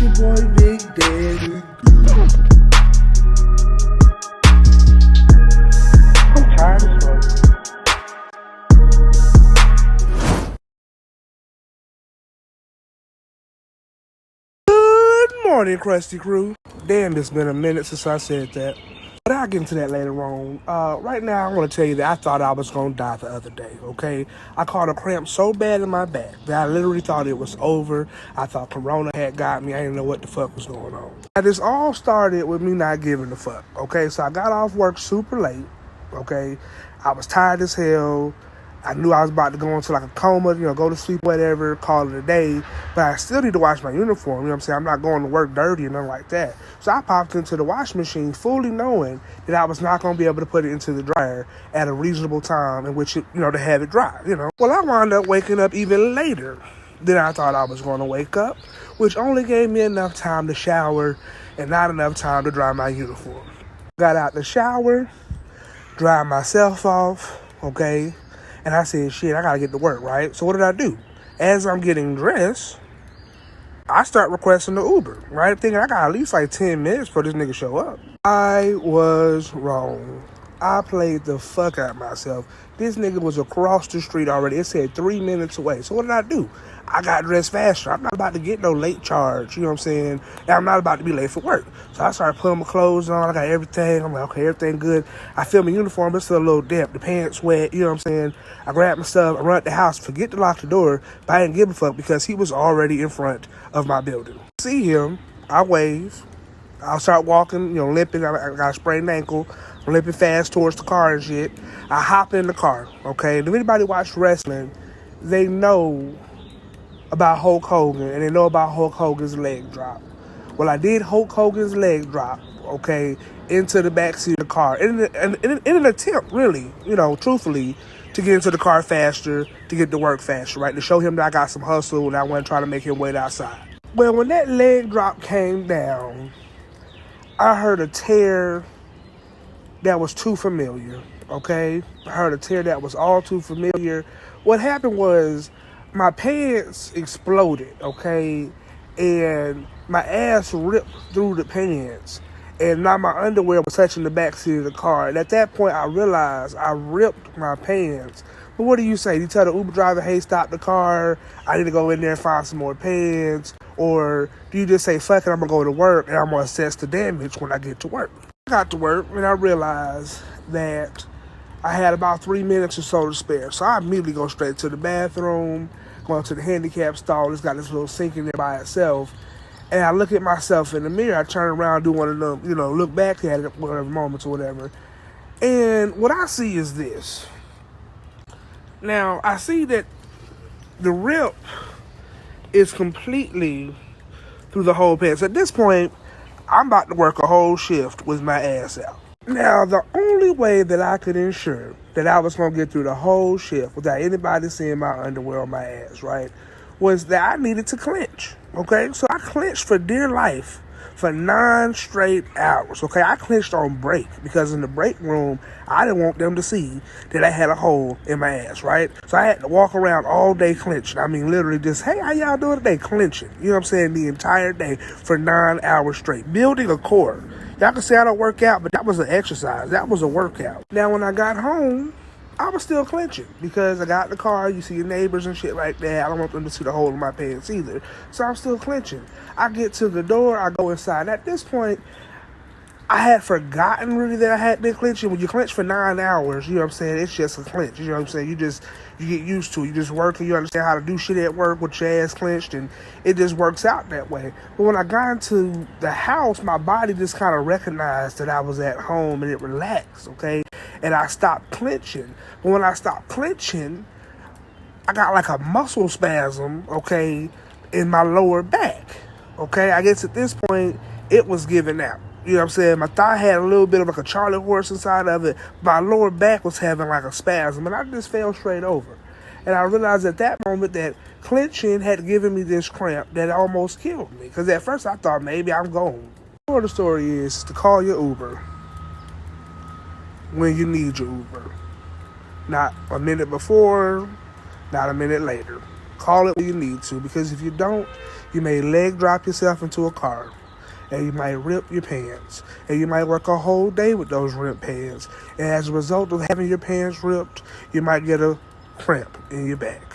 It's your boy Big Daddy. I'm tired as fuck. Good morning, Krusty Crew. Damn, it's been a minute since I said that. But I'll get into that later on. Right now, I want to tell you that I thought I was going to die the other day, okay? I caught a cramp so bad in my back that I literally thought it was over. I thought Corona had got me. I didn't know what the fuck was going on. And this all started with me not giving a fuck, okay? So I got off work super late, okay? I was tired as hell. I knew I was about to go into like a coma, go to sleep, whatever, call it a day. But I still need to wash my uniform, what I'm saying? I'm not going to work dirty or nothing like that. So I popped into the washing machine fully knowing that I was not going to be able to put it into the dryer at a reasonable time in which, to have it dry, Well, I wound up waking up even later than I thought I was going to wake up, which only gave me enough time to shower and not enough time to dry my uniform. Got out the shower, dried myself off, okay? And I said, shit, I gotta get to work, right? So what did I do? As I'm getting dressed, I start requesting the Uber, right? Thinking I got at least like 10 minutes for this nigga show up. I was wrong. I played the fuck out of myself. This nigga was across the street already. It said 3 minutes away. So what did I do? I got dressed faster. I'm not about to get no late charge, you know what I'm saying? And I'm not about to be late for work. So I started putting my clothes on. I got everything. I'm like, okay, everything good. I feel my uniform, but it's still a little damp. The pants wet, you know what I'm saying? I grabbed my stuff. I run out the house, forget to lock the door, but I didn't give a fuck because he was already in front of my building. See him, I wave. I'll start walking, limping. I got a sprained ankle. I'm limping fast towards the car and shit. I hop in the car, okay? And if anybody watch wrestling, they know about Hulk Hogan, and they know about Hulk Hogan's leg drop. Well, I did Hulk Hogan's leg drop, okay, into the backseat of the car. In an attempt, really, truthfully, to get into the car faster, to get to work faster, right? To show him that I got some hustle and I wasn't trying to make him wait outside. Well, when that leg drop came down, I heard a tear that was too familiar, okay? I heard a tear that was all too familiar. What happened was my pants exploded, okay? And my ass ripped through the pants. And now my underwear was touching the backseat of the car. And at that point, I realized I ripped my pants. But what do you say? You tell the Uber driver, hey, stop the car. I need to go in there and find some more pants. Or do you just say, fuck it, I'm going to go to work and I'm going to assess the damage when I get to work? I got to work and I realized that I had about 3 minutes or so to spare. So I immediately go straight to the bathroom, go to the handicap stall. It's got this little sink in there by itself. And I look at myself in the mirror. I turn around, do one of them, look back at it, whatever moments or whatever. And what I see is this. Now, I see that the rip is completely through the whole pants. At this point, I'm about to work a whole shift with my ass out. Now, the only way that I could ensure that I was going to get through the whole shift without anybody seeing my underwear on my ass, right, was that I needed to clench, okay? So I clenched for dear life for 9 straight hours, okay? I clenched on break because in the break room, I didn't want them to see that I had a hole in my ass, right? So I had to walk around all day clenching. I mean, literally just, hey, how y'all doing today? Clenching, you know what I'm saying? The entire day for 9 hours straight, building a core. Y'all can say I don't work out, but that was an exercise. That was a workout. Now, when I got home, I was still clenching because I got in the car, you see your neighbors and shit like that. I don't want them to see the hole in my pants either. So I'm still clenching. I get to the door, I go inside. At this point, I had forgotten really that I had been clenching. When you clench for 9 hours, you know what I'm saying? It's just a clench. You know what I'm saying? You get used to it. You just work and you understand how to do shit at work with your ass clenched, and it just works out that way. But when I got into the house, my body just kind of recognized that I was at home and it relaxed, okay? And I stopped clenching. But when I stopped clenching, I got like a muscle spasm, okay, in my lower back, okay? I guess at this point, it was giving out. You know what I'm saying? My thigh had a little bit of like a Charlie horse inside of it. My lower back was having like a spasm, and I just fell straight over. And I realized at that moment that clenching had given me this cramp that almost killed me. Because at first I thought maybe I'm gone. The moral of the story is to call your Uber when you need your Uber. Not a minute before, not a minute later. Call it when you need to, because if you don't, You may leg drop yourself into a car, and you might rip your pants, and you might work a whole day with those ripped pants, and as a result of having your pants ripped, you might get a cramp in your back.